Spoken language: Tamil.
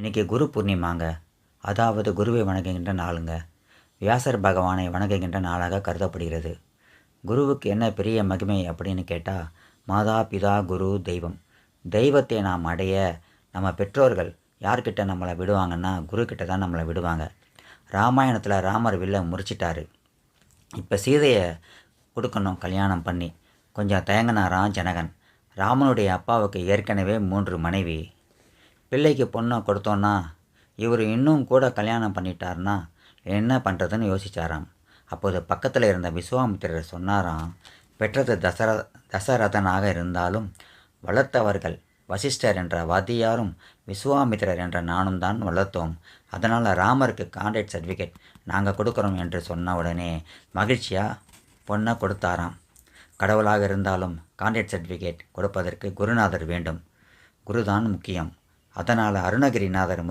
இன்றைக்கி குரு பூர்ணிமாங்க. அதாவது குருவை வணங்குகின்ற நாளுங்க. வியாசர் பகவானை வணங்குகின்ற நாளாக கருதப்படுகிறது. குருவுக்கு என்ன பெரிய மகிமை அப்படின்னு கேட்டால், மாதா பிதா குரு தெய்வம். தெய்வத்தை நாம் அடைய நம்ம பெற்றோர்கள் யார்கிட்ட நம்மளை விடுவாங்கன்னா, குருக்கிட்ட தான் நம்மளை விடுவாங்க. ராமாயணத்தில் ராமர் வில்லை முறிச்சிட்டாரு. இப்போ சீதையை கொடுக்கணும் கல்யாணம் பண்ணி. கொஞ்சம் தயங்கினாராம் ஜனகன். ராமனுடைய அப்பாவுக்கு ஏற்கனவே 3 மனைவி. பிள்ளைக்கு பொண்ணை கொடுத்தோன்னா இவர் இன்னும் கூட கல்யாணம் பண்ணிட்டார்னா என்ன பண்ணுறதுன்னு யோசித்தாராம். அப்போது பக்கத்தில் இருந்த விஸ்வாமித்திரர் சொன்னாராம், பெற்றது தசரதனாக இருந்தாலும் வளர்த்தவர்கள் வசிஷ்டர் என்ற வாத்தியாரும் விஸ்வாமித்திரர் என்ற நானும் தான் வளர்த்தோம். அதனால் ராமருக்கு கான்ட்ராக்ட் சர்டிஃபிகேட் நாங்கள் கொடுக்குறோம் என்று சொன்ன உடனே மகிழ்ச்சியாக பொண்ணை கொடுத்தாராம். கடவுளாக இருந்தாலும் கான்ட்ராக்ட் சர்டிஃபிகேட் கொடுப்பதற்கு குருநாதர் வேண்டும். குருதான் முக்கியம். அதனால் அருணகிரிநாதர்